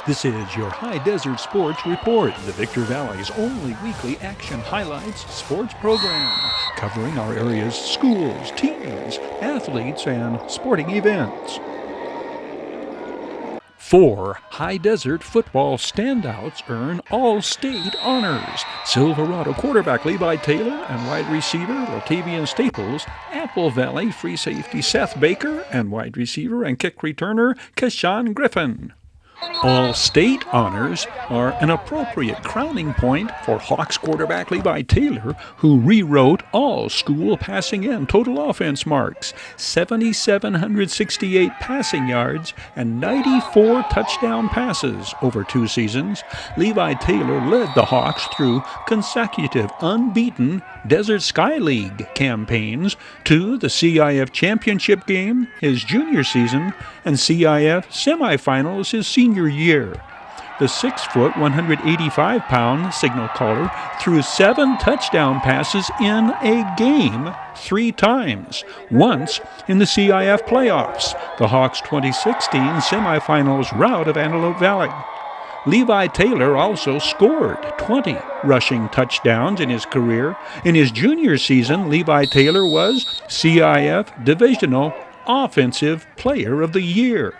This is your High Desert Sports Report, the Victor Valley's only weekly action highlights sports program, covering our area's schools, teams, athletes, and sporting events. 4 High Desert football standouts earn All-State honors. Silverado quarterback Levi Taylor and wide receiver Latavian Staples, Apple Valley free safety Seth Baker, and wide receiver and kick returner Keshawn Griffin. All-State honors are an appropriate crowning point for Hawks quarterback Levi Taylor, who rewrote all school passing and total offense marks, 7,768 passing yards, and 94 touchdown passes over 2 seasons. Levi Taylor led the Hawks through consecutive unbeaten Desert Sky League campaigns to the CIF championship game his junior season and CIF semifinals his senior year. The 6-foot, 185-pound signal caller threw 7 touchdown passes in a game 3 times, once in the CIF playoffs, the Hawks' 2016 semifinals rout of Antelope Valley. Levi Taylor also scored 20 rushing touchdowns in his career. In his junior season, Levi Taylor was CIF Divisional Offensive Player of the Year.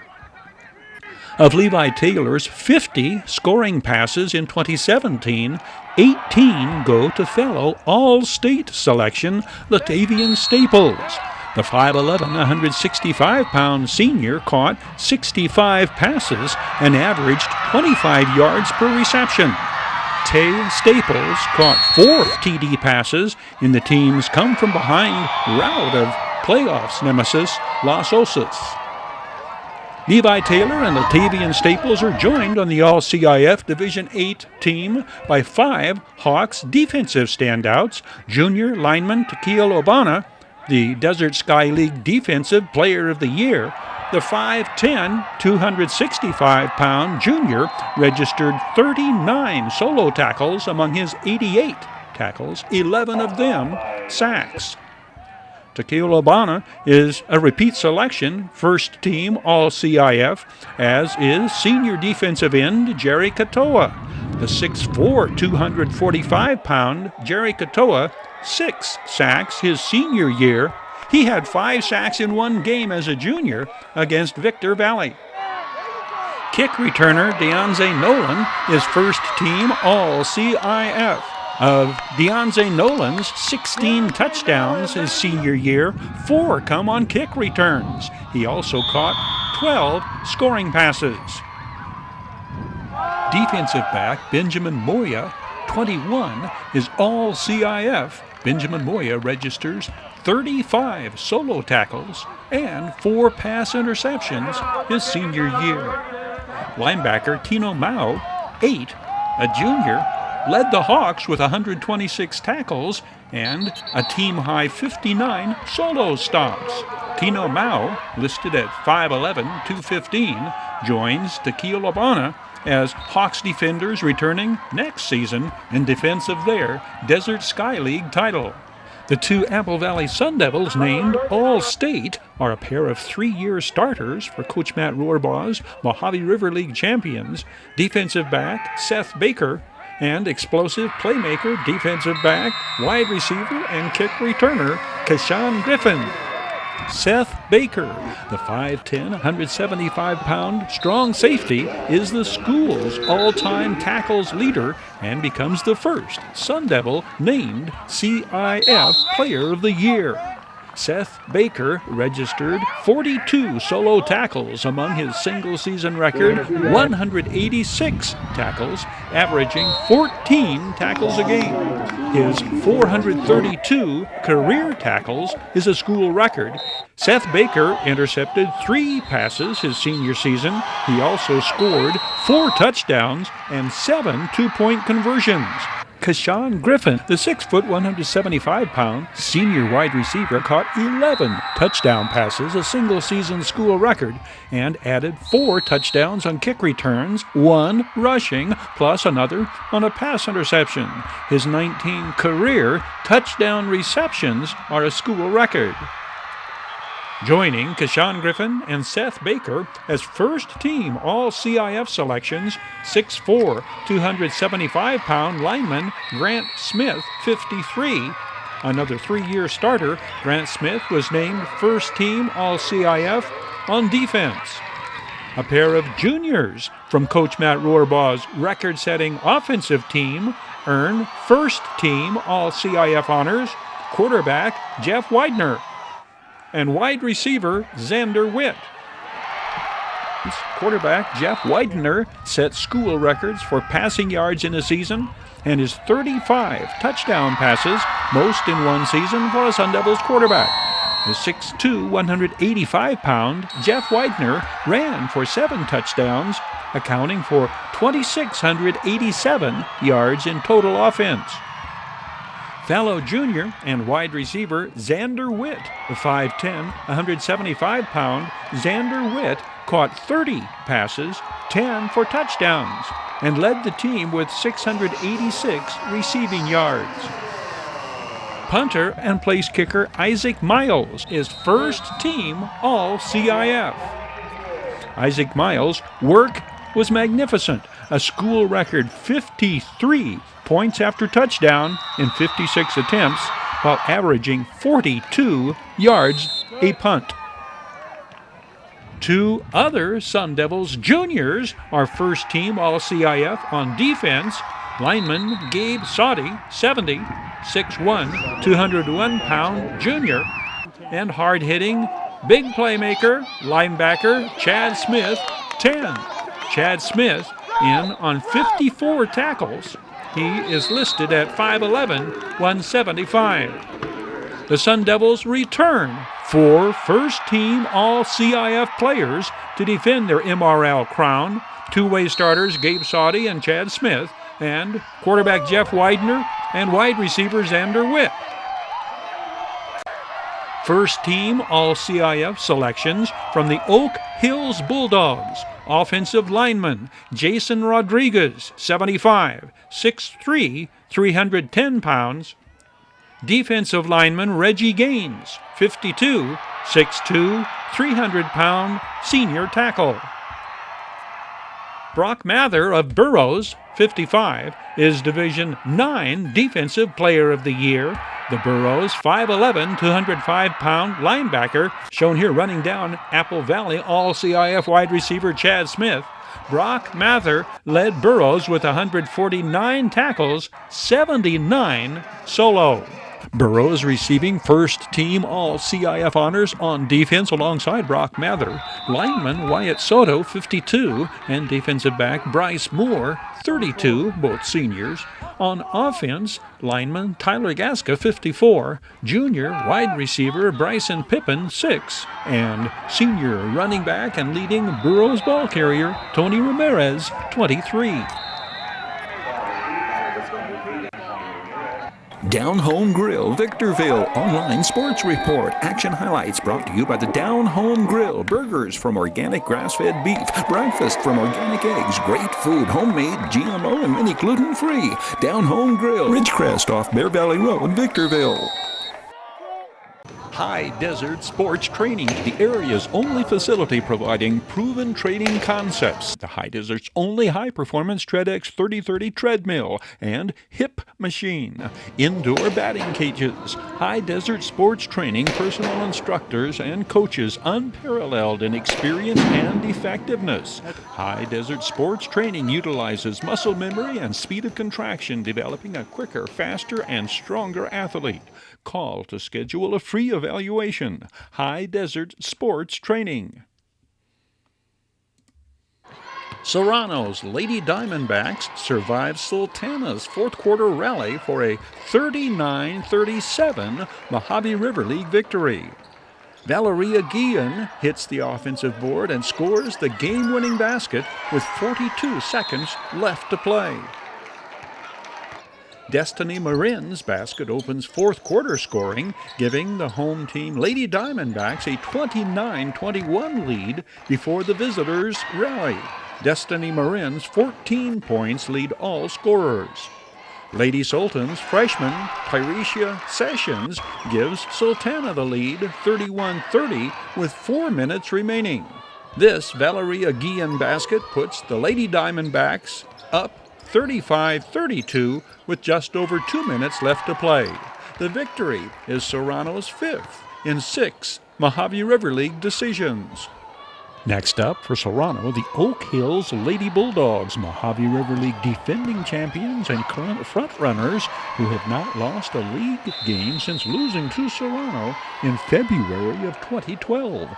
Of Levi Taylor's 50 scoring passes in 2017, 18 go to fellow All-State selection Latavian Staples. The 5'11", 165-pound senior caught 65 passes and averaged 25 yards per reception. Tay Staples caught 4 TD passes in the team's come-from-behind rout of playoffs nemesis Los Osos. Levi Taylor and Latavian Staples are joined on the All-CIF Division 8 team by 5 Hawks defensive standouts: junior lineman Tequil Obana, the Desert Sky League Defensive Player of the Year. The 5'10", 265-pound junior registered 39 solo tackles among his 88 tackles, 11 of them sacks. Tequil Obana is a repeat selection, first team All-CIF, as is senior defensive end Jerry Katoa. The 6'4", 245-pound Jerry Katoa, 6 sacks his senior year. He had 5 sacks in 1 game as a junior against Victor Valley. Kick returner Deonze Nolan is first team All-CIF. Of Deonze Nolan's 16 touchdowns his senior year, 4 come on kick returns. He also caught 12 scoring passes. Defensive back Benjamin Moya, 21, is All-CIF. Benjamin Moya registers 35 solo tackles and 4 pass interceptions his senior year. Linebacker Tino Mao, 8, a junior, led the Hawks with 126 tackles and a team-high 59 solo stops. Tino Mao, listed at 5'11", 215, joins Tequil Obana as Hawks defenders returning next season in defense of their Desert Sky League title. The 2 Apple Valley Sun Devils named All-State are a pair of 3-year starters for Coach Matt Rohrbaugh's Mojave River League champions, defensive back Seth Baker, and explosive playmaker, defensive back, wide receiver, and kick returner Keshawn Griffin. Seth Baker, the 5'10", 175-pound strong safety, is the school's all-time tackles leader and becomes the first Sun Devil named CIF Player of the Year. Seth Baker registered 42 solo tackles among his single-season record, 186 tackles, averaging 14 tackles a game. His 432 career tackles is a school record. Seth Baker intercepted 3 passes his senior season. He also scored 4 touchdowns and 7 two-point conversions. Keshawn Griffin, the 6', 175-pound senior wide receiver, caught 11 touchdown passes, a single-season school record, and added 4 touchdowns on kick returns, 1 rushing, plus another on a pass interception. His 19 career touchdown receptions are a school record. Joining Kashawn Griffin and Seth Baker as first-team All-CIF selections, 6'4", 275-pound lineman Grant Smith, 53. Another three-year starter, Grant Smith was named first-team All-CIF on defense. A pair of juniors from Coach Matt Rohrbaugh's record-setting offensive team earn first-team All-CIF honors, quarterback Jeff Widener and wide receiver Xander Witt. Quarterback Jeff Widener set school records for passing yards in a season and his 35 touchdown passes, most in one season for a Sun Devils quarterback. The 6'2", 185-pound Jeff Widener ran for 7 touchdowns, accounting for 2,687 yards in total offense. Fellow junior and wide receiver Xander Witt, the 5'10", 175-pound Xander Witt caught 30 passes, 10 for touchdowns, and led the team with 686 receiving yards. Punter and place kicker Isaac Miles is first-team All-CIF. Isaac Miles' work was magnificent, a school record 53 points after touchdown in 56 attempts, while averaging 42 yards a punt. Two other Sun Devils juniors are first-team All-CIF on defense. Lineman Gabe Soddy, 70, 6'1", 201-pound junior, and hard-hitting big playmaker linebacker Chad Smith, 10. Chad Smith in on 54 tackles. He is listed at 5'11", 175. The Sun Devils return 4 first-team All-CIF players to defend their MRL crown. Two-way starters Gabe Soddy and Chad Smith, and quarterback Jeff Widener and wide receiver Xander Witt. First-team All-CIF selections from the Oak Hills Bulldogs. Offensive lineman Jason Rodriguez, 75, 6'3", 310 pounds. Defensive lineman Reggie Gaines, 52, 6'2", 300-pound senior tackle. Brock Mather of Burroughs, 55, is Division IX Defensive Player of the Year. The Burroughs 5'11", 205-pound linebacker, shown here running down Apple Valley All-CIF wide receiver Chad Smith. Brock Mather led Burroughs with 149 tackles, 79 solo. Burroughs receiving first-team All-CIF honors on defense alongside Brock Mather. Lineman Wyatt Soto, 52, and defensive back Bryce Moore, 32, both seniors. On offense, lineman Tyler Gaska, 54, junior wide receiver Bryson Pippin, 6, and senior running back and leading Burroughs ball carrier Tony Ramirez, 23. Down Home Grill, Victorville, online sports report. Action highlights brought to you by the Down Home Grill. Burgers from organic grass-fed beef. Breakfast from organic eggs. Great food, homemade, GMO, and many gluten-free. Down Home Grill, Ridgecrest off Bear Valley Road, Victorville. High Desert Sports Training, the area's only facility providing proven training concepts. The High Desert's only high-performance TreadX 3030 treadmill and hip machine. Indoor batting cages. High Desert Sports Training personal instructors and coaches unparalleled in experience and effectiveness. High Desert Sports Training utilizes muscle memory and speed of contraction, developing a quicker, faster, and stronger athlete. Call to schedule a free evaluation. High Desert Sports Training. Serrano's Lady Diamondbacks survived Sultana's fourth-quarter rally for a 39-37 Mojave River League victory. Valeria Guillen hits the offensive board and scores the game-winning basket with 42 seconds left to play. Destiny Marin's basket opens fourth-quarter scoring, giving the home team Lady Diamondbacks a 29-21 lead before the visitors rally. Destiny Marin's 14 points lead all scorers. Lady Sultan's freshman Tyrecia Sessions gives Sultana the lead 31-30 with 4 minutes remaining. This Valeria Guillen basket puts the Lady Diamondbacks up 35-32 with just over 2 minutes left to play. The victory is Serrano's 5th in 6 Mojave River League decisions. Next up for Serrano, the Oak Hills Lady Bulldogs, Mojave River League defending champions and current frontrunners who have not lost a league game since losing to Serrano in February of 2012.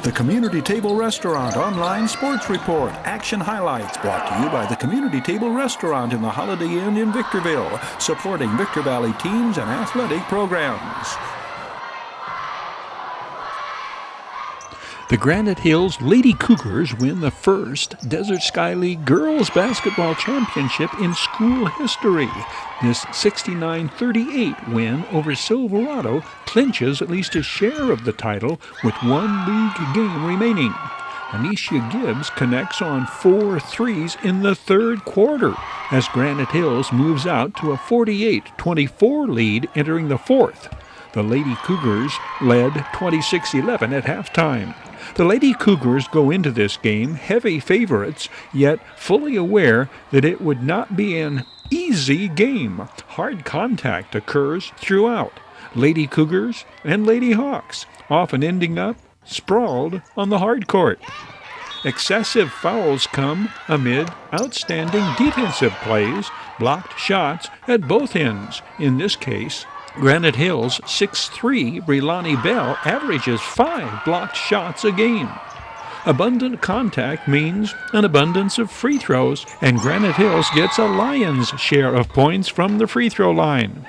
The Community Table Restaurant Online Sports Report. Action highlights brought to you by the Community Table Restaurant in the Holiday Inn in Victorville, supporting Victor Valley teams and athletic programs. The Granite Hills Lady Cougars win the first Desert Sky League Girls Basketball Championship in school history. This 69-38 win over Silverado clinches at least a share of the title with 1 league game remaining. Anisha Gibbs connects on 4 threes in the third quarter as Granite Hills moves out to a 48-24 lead entering the fourth. The Lady Cougars led 26-11 at halftime. The Lady Cougars go into this game heavy favorites, yet fully aware that it would not be an easy game. Hard contact occurs throughout. Lady Cougars and Lady Hawks, often ending up sprawled on the hard court. Excessive fouls come amid outstanding defensive plays, blocked shots at both ends. In this case, Granite Hills 6'3" Brilani Bell averages 5 blocked shots a game. Abundant contact means an abundance of free throws, and Granite Hills gets a lion's share of points from the free throw line.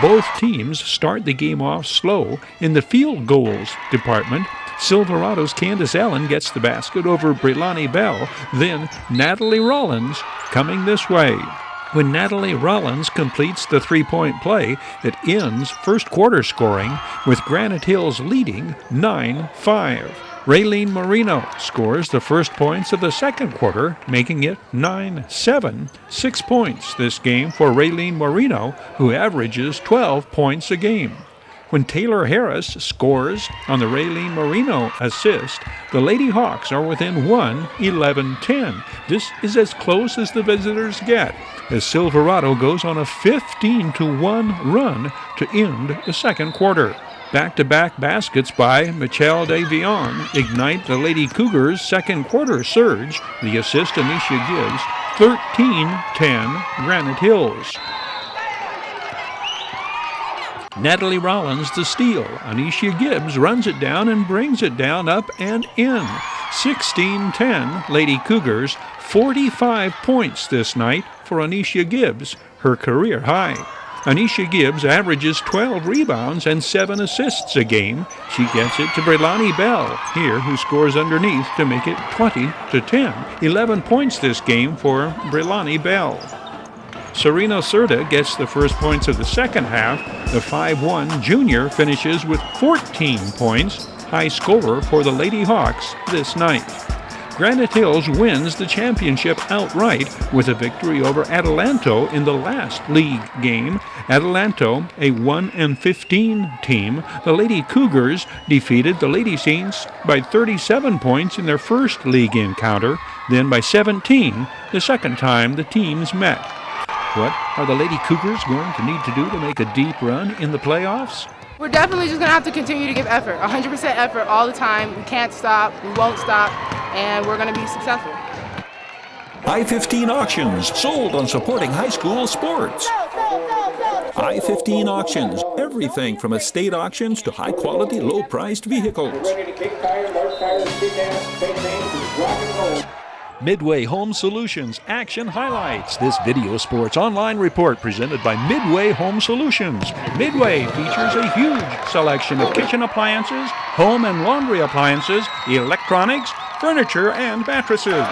Both teams start the game off slow in the field goals department. Silverado's Candace Allen gets the basket over Brilani Bell, then Natalie Rollins coming this way. When Natalie Rollins completes the three-point play, it ends first quarter scoring with Granite Hills leading 9-5. Raylene Marino scores the first points of the second quarter, making it 9-7. 6 points this game for Raylene Marino, who averages 12 points a game. When Taylor Harris scores on the Raylene Marino assist, the Lady Hawks are within 1, 11-10. This is as close as the visitors get, as Silverado goes on a 15-1 run to end the second quarter. Back-to-back baskets by Michelle DeVion ignite the Lady Cougars' second quarter surge. The assist Anisha Gibbs, 13-10 Granite Hills. Natalie Rollins the steal. Anisha Gibbs runs it down and brings it down up and in. 16-10 Lady Cougars, 45 points this night for Anisha Gibbs, her career high. Anisha Gibbs averages 12 rebounds and 7 assists a game. She gets it to Brilani Bell here, who scores underneath to make it 20-10. 11 points this game for Brilani Bell. Serena Serta gets the first points of the second half. The 5'1" junior finishes with 14 points, high scorer for the Lady Hawks this night. Granite Hills wins the championship outright with a victory over Adelanto in the last league game. Adelanto, a 1-15 team. The Lady Cougars defeated the Lady Saints by 37 points in their first league encounter, then by 17 the second time the teams met. What are the Lady Cougars going to need to do to make a deep run in the playoffs? We're definitely just going to have to continue to give effort, 100% effort all the time. We can't stop, we won't stop, and we're going to be successful. I-15 Auctions, sold on supporting high school sports. I-15 Auctions, everything from estate auctions to high-quality, low-priced vehicles. Midway Home Solutions Action Highlights. This video sports online report presented by Midway Home Solutions. Midway features a huge selection of kitchen appliances, home and laundry appliances, electronics, furniture, and mattresses.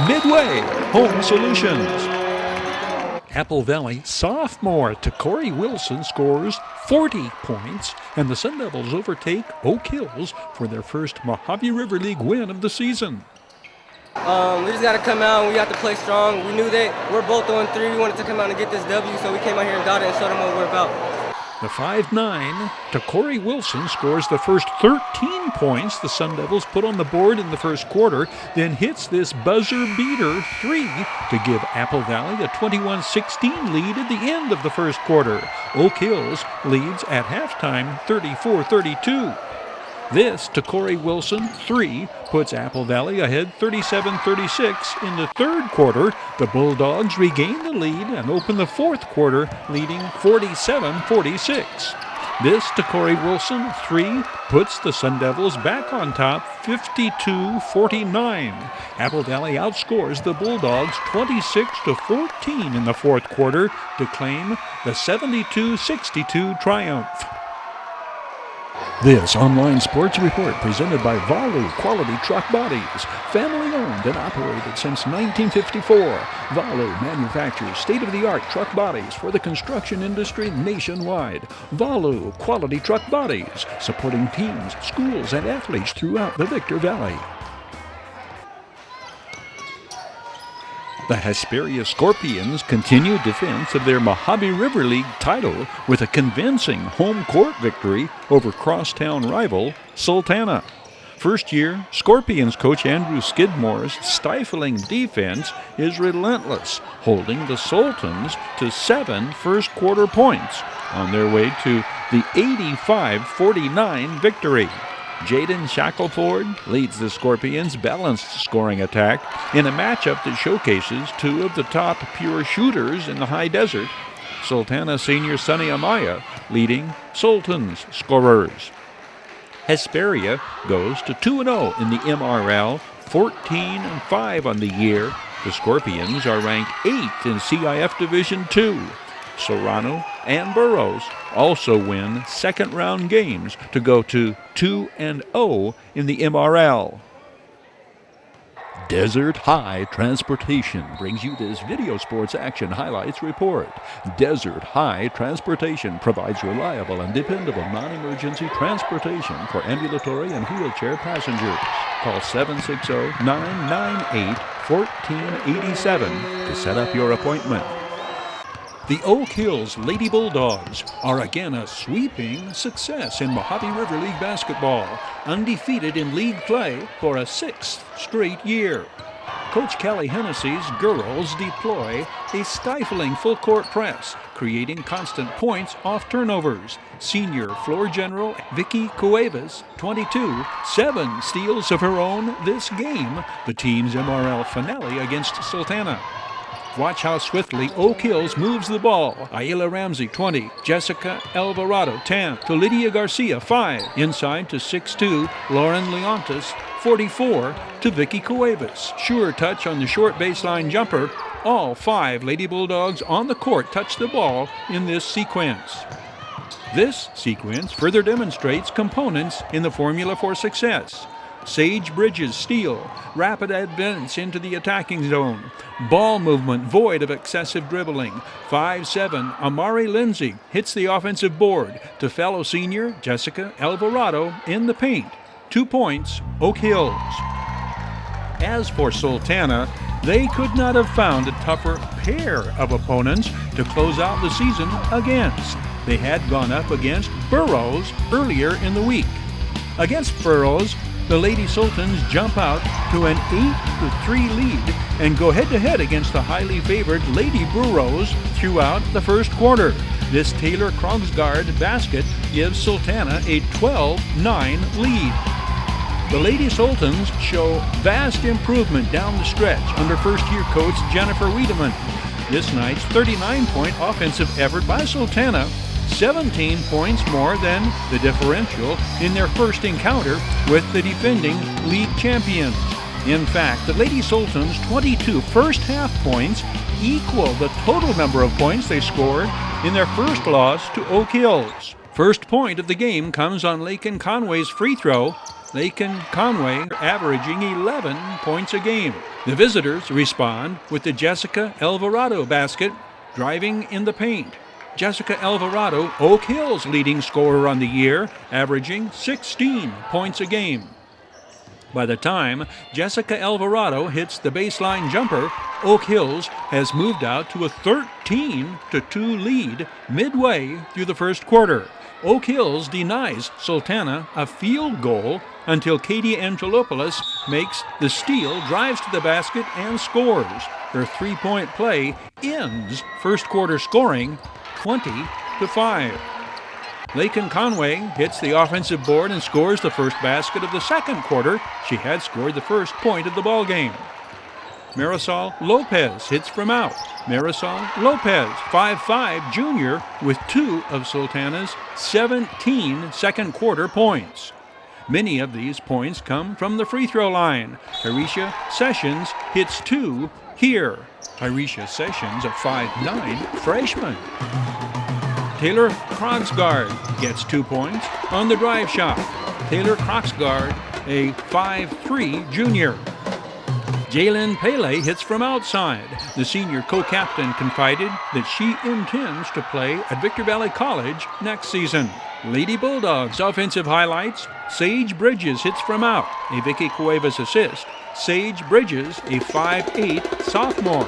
Midway Home Solutions. Apple Valley sophomore Takori Wilson scores 40 points, and the Sun Devils overtake Oak Hills for their first Mojave River League win of the season. We just got to come out and we have to play strong. We knew that we're both on 3. We wanted to come out and get this W, so we came out here and got it and showed them what we're about. The 5'9", Takori Wilson scores the first 13 points the Sun Devils put on the board in the first quarter, then hits this buzzer-beater 3 to give Apple Valley a 21-16 lead at the end of the first quarter. Oak Hills leads at halftime 34-32. This Takori Wilson 3 puts Apple Valley ahead 37-36 in the third quarter. The Bulldogs regain the lead and open the fourth quarter leading 47-46. This Takori Wilson 3 puts the Sun Devils back on top 52-49. Apple Valley outscores the Bulldogs 26-14 in the fourth quarter to claim the 72-62 triumph. This online sports report presented by Valu Quality Truck Bodies, family owned and operated since 1954. Valu manufactures state-of-the-art truck bodies for the construction industry nationwide. Valu Quality Truck Bodies, supporting teams, schools, and athletes throughout the Victor Valley. The Hesperia Scorpions continue defense of their Mojave River League title with a convincing home court victory over crosstown rival Sultana. First year, Scorpions coach Andrew Skidmore's stifling defense is relentless, holding the Sultans to 7 first quarter points on their way to the 85-49 victory. Jaden Shackelford leads the Scorpions' balanced scoring attack in a matchup that showcases 2 of the top pure shooters in the High Desert. Sultana senior Sonny Amaya leading Sultans scorers. Hesperia goes to 2-0 in the MRL, 14-5 on the year. The Scorpions are ranked 8th in CIF Division II. Serrano and Burroughs also win second-round games to go to 2-0 in the MRL. Desert High Transportation brings you this Video Sports Action Highlights report. Desert High Transportation provides reliable and dependable non-emergency transportation for ambulatory and wheelchair passengers. Call 760-998-1487 to set up your appointment. The Oak Hills Lady Bulldogs are again a sweeping success in Mojave River League basketball, undefeated in league play for a 6th straight year. Coach Kelly Hennessy's girls deploy a stifling full-court press, creating constant points off turnovers. Senior floor general Vicky Cuevas, 22, 7 steals of her own this game, the team's MRL finale against Sultana. Watch how swiftly Oak Hills moves the ball. Ayla Ramsey, 20. Jessica Alvarado, 10. To Lydia Garcia, 5. Inside to 6'2", Lauren Leontis, 44. To Vicky Cuevas. Sure touch on the short baseline jumper. All 5 Lady Bulldogs on the court touch the ball in this sequence. This sequence further demonstrates components in the formula for success. Sage Bridges steal, rapid advance into the attacking zone, ball movement void of excessive dribbling. 5'7", Amari Lindsay hits the offensive board to fellow senior Jessica Alvarado in the paint. 2 points, Oak Hills. As for Sultana, they could not have found a tougher pair of opponents to close out the season against. They had gone up against Burroughs earlier in the week. Against Burroughs, the Lady Sultans jump out to an 8-3 lead and go head-to-head against the highly favored Lady Burroughs throughout the first quarter. This Taylor Krogsgaard basket gives Sultana a 12-9 lead. The Lady Sultans show vast improvement down the stretch under first-year coach Jennifer Wiedemann. This night's 39-point offensive effort by Sultana, 17 points more than the differential in their first encounter with the defending league champions. In fact, the Lady Sultans' 22 first-half points equal the total number of points they scored in their first loss to Oak Hills. First point of the game comes on Laken Conway's free throw. Laken Conway averaging 11 points a game. The visitors respond with the Jessica Alvarado basket, driving in the paint. Jessica Alvarado, Oak Hills' leading scorer on the year, averaging 16 points a game. By the time Jessica Alvarado hits the baseline jumper, Oak Hills has moved out to a 13-2 lead midway through the first quarter. Oak Hills denies Sultana a field goal until Katie Angelopoulos makes the steal, drives to the basket, and scores. Her three-point play ends first quarter scoring 20-5. Laken Conway hits the offensive board and scores the first basket of the second quarter. She had scored the first point of the ballgame. Marisol Lopez hits from out. Marisol Lopez, 5'5", junior, with 2 of Sultana's 17 second quarter points. Many of these points come from the free throw line. Tyresha Sessions hits 2 here. Tyresha Sessions, a 5'9" freshman. Taylor Krogsgaard gets 2 points on the drive shot. Taylor Krogsgaard, a 5'3" junior. Jalen Pele hits from outside. The senior co-captain confided that she intends to play at Victor Valley College next season. Lady Bulldogs offensive highlights. Sage Bridges hits from out. A Vicky Cuevas assist. Sage Bridges, a 5'8" sophomore.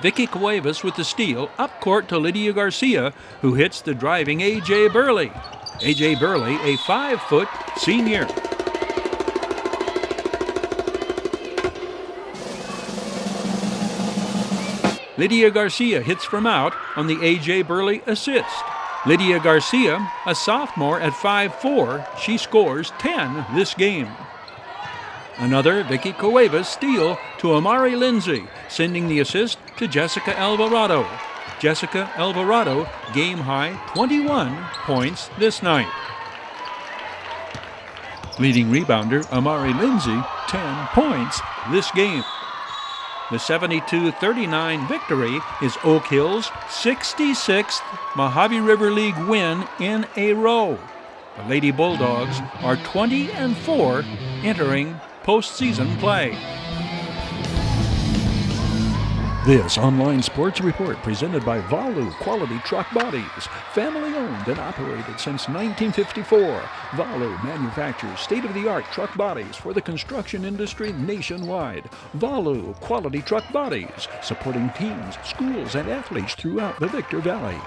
Vicky Cuevas with the steal, up court to Lydia Garcia, who hits the driving A.J. Burley. A.J. Burley, a 5-foot senior. Lydia Garcia hits from out on the A.J. Burley assist. Lydia Garcia, a sophomore at 5'4", she scores 10 this game. Another Vicky Cuevas steal to Amari Lindsay, sending the assist to Jessica Alvarado. Jessica Alvarado, game-high 21 points this night. Leading rebounder Amari Lindsay, 10 points this game. The 72-39 victory is Oak Hill's 66th Mojave River League win in a row. The Lady Bulldogs are 20-4 entering postseason play. This online sports report presented by Valu Quality Truck Bodies, family owned and operated since 1954. Valu manufactures state-of-the-art truck bodies for the construction industry nationwide. Valu Quality Truck Bodies, supporting teams, schools, and athletes throughout the Victor Valley.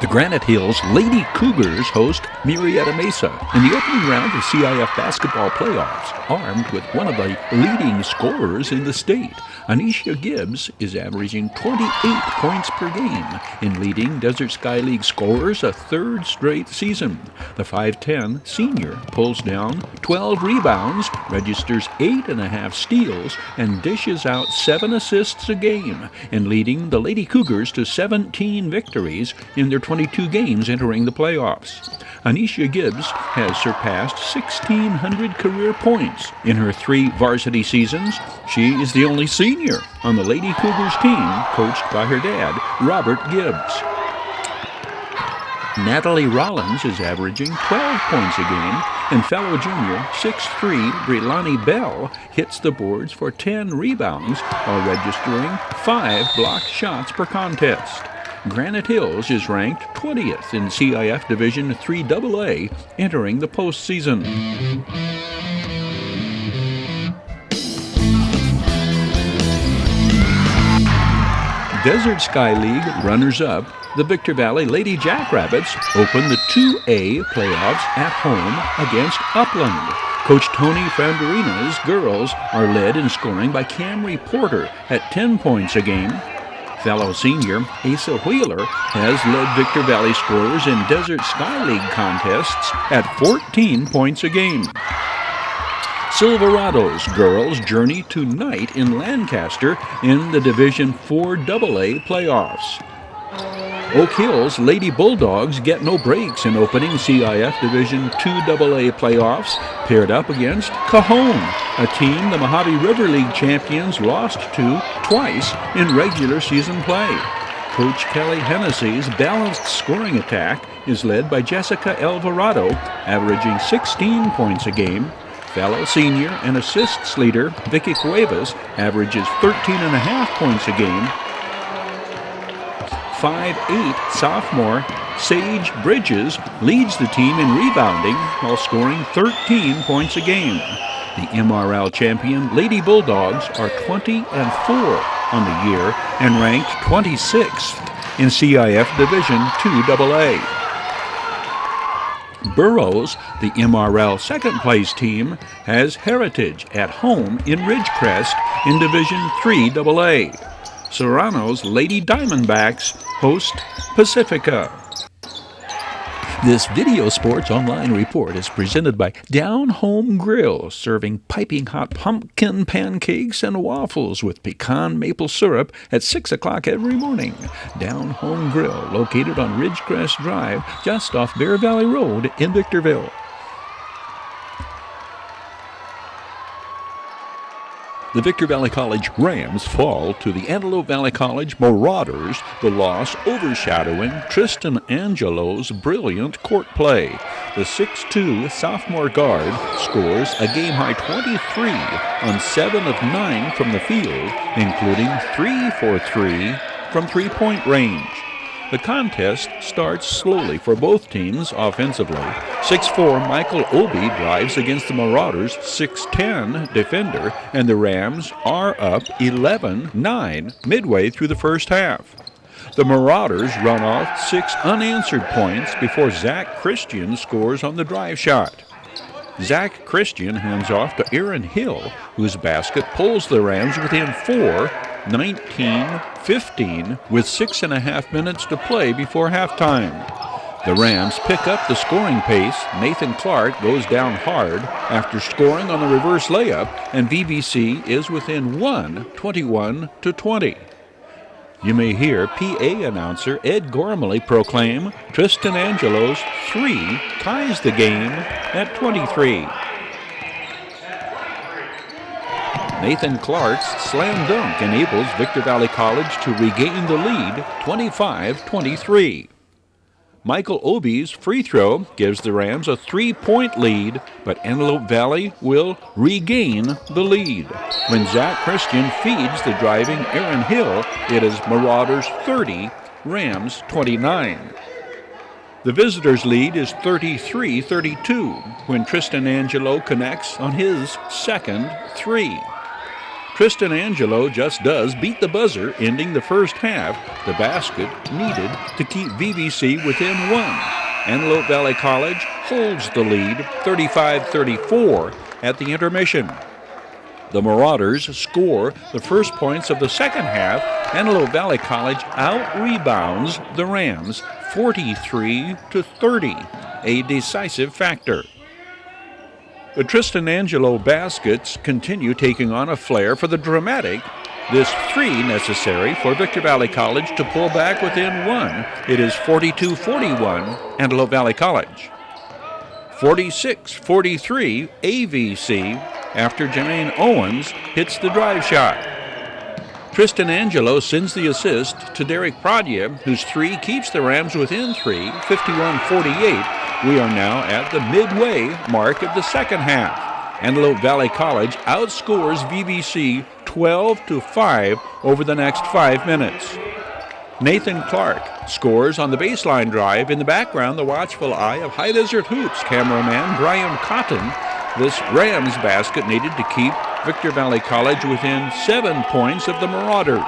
The Granite Hills Lady Cougars host Murrieta Mesa in the opening round of CIF basketball playoffs, armed with one of the leading scorers in the state. Anisha Gibbs is averaging 28 points per game in leading Desert Sky League scorers a third straight season. The 5'10" senior pulls down 12 rebounds, registers 8.5 steals, and dishes out 7 assists a game, in leading the Lady Cougars to 17 victories in their 22 games entering the playoffs. Anisha Gibbs has surpassed 1,600 career points in her 3 varsity seasons. She is the only senior on the Lady Cougars team, coached by her dad, Robert Gibbs. Natalie Rollins is averaging 12 points a game, and fellow junior 6'3" Brilani Bell hits the boards for 10 rebounds while registering 5 blocked shots per contest. Granite Hills is ranked 20th in CIF Division IIIA entering the postseason. Desert Sky League runners-up, the Victor Valley Lady Jackrabbits, open the 2A playoffs at home against Upland. Coach Tony Franderina's girls are led in scoring by Camry Porter at 10 points a game. Fellow senior Asa Wheeler has led Victor Valley scorers in Desert Sky League contests at 14 points a game. Silverado's girls journey tonight in Lancaster in the Division IVA playoffs. Oak Hills Lady Bulldogs get no breaks in opening CIF Division IIA playoffs, paired up against Cajon, a team the Mojave River League champions lost to twice in regular season play. Coach Kelly Hennessy's balanced scoring attack is led by Jessica Alvarado, averaging 16 points a game. Fellow senior and assists leader Vicky Cuevas averages 13.5 points a game. 5'8" sophomore Sage Bridges leads the team in rebounding while scoring 13 points a game. The MRL champion Lady Bulldogs are 20-4 on the year and ranked 26th in CIF Division II AA. Burroughs, the MRL second-place team, has Heritage at home in Ridgecrest in Division III AA. Serrano's Lady Diamondbacks host Pacifica. This Video Sports Online report is presented by Down Home Grill, serving piping hot pumpkin pancakes and waffles with pecan maple syrup at 6 o'clock every morning. Down Home Grill, located on Ridgecrest Drive, just off Bear Valley Road in Victorville. The Victor Valley College Rams fall to the Antelope Valley College Marauders, the loss overshadowing Tristan Angelo's brilliant court play. The 6'2" sophomore guard scores a game-high 23 on 7 of 9 from the field, including 3 for 3 from three-point range. The contest starts slowly for both teams offensively. 6'4" Michael Obi drives against the Marauders' 6'10" defender, and the Rams are up 11-9 midway through the first half. The Marauders run off 6 unanswered points before Zach Christian scores on the drive shot. Zach Christian hands off to Aaron Hill, whose basket pulls the Rams within 4, 19-15, with 6.5 minutes to play before halftime. The Rams pick up the scoring pace. Nathan Clark goes down hard after scoring on the reverse layup, and VVC is within 1, 21-20. You may hear PA announcer Ed Gormley proclaim Tristan Angelo's 3 ties the game at 23. Nathan Clark's slam dunk enables Victor Valley College to regain the lead, 25-23. Michael Obi's free throw gives the Rams a 3-point lead, but Antelope Valley will regain the lead. When Zach Christian feeds the driving Aaron Hill, it is Marauders 30, Rams 29. The visitors' lead is 33-32 when Tristan Angelo connects on his second 3. Tristan Angelo just does beat the buzzer, ending the first half, the basket needed to keep VVC within 1. Antelope Valley College holds the lead 35-34 at the intermission. The Marauders score the first points of the second half. Antelope Valley College out-rebounds the Rams 43-30, a decisive factor. The Tristan Angelo baskets continue taking on a flair for the dramatic. This 3 necessary for Victor Valley College to pull back within 1. It is 42-41 Antelope Valley College. 46-43 AVC after Jermaine Owens hits the drive shot. Tristan Angelo sends the assist to Derek Pradya, whose 3 keeps the Rams within 3, 51-48. We are now at the midway mark of the second half. Antelope Valley College outscores VVC 12-5 over the next 5 minutes. Nathan Clark scores on the baseline drive. In the background, the watchful eye of High Desert Hoops cameraman Brian Cotton. This Rams basket needed to keep Victor Valley College within 7 points of the Marauders.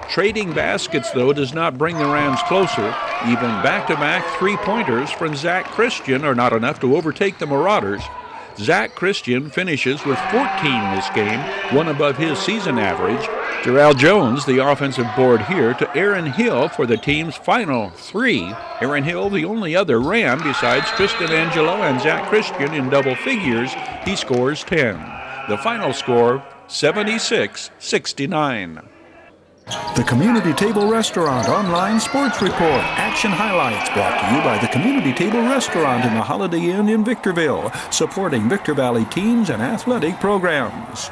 Trading baskets, though, does not bring the Rams closer. Even back-to-back 3-pointers from Zach Christian are not enough to overtake the Marauders. Zach Christian finishes with 14 this game, one above his season average. Terrell Jones, the offensive board here, to Aaron Hill for the team's final 3. Aaron Hill, the only other Ram besides Tristan Angelo and Zach Christian in double figures. He scores 10. The final score, 76-69. The Community Table Restaurant Online Sports Report. Action highlights brought to you by the Community Table Restaurant in the Holiday Inn in Victorville, supporting Victor Valley teams and athletic programs.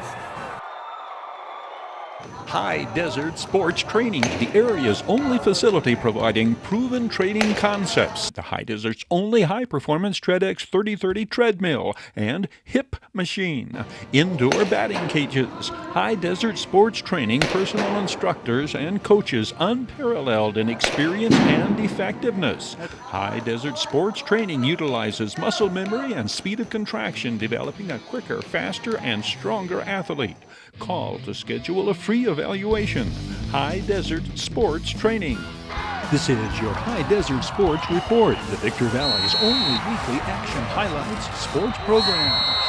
High Desert Sports Training, the area's only facility providing proven training concepts. The High Desert's only high-performance TreadX 3030 treadmill and hip machine. Indoor batting cages. High Desert Sports Training personal instructors and coaches unparalleled in experience and effectiveness. High Desert Sports Training utilizes muscle memory and speed of contraction, developing a quicker, faster, and stronger athlete. Call to schedule a free evaluation. High Desert Sports Training. This is your High Desert Sports Report, the Victor Valley's only weekly action highlights sports program.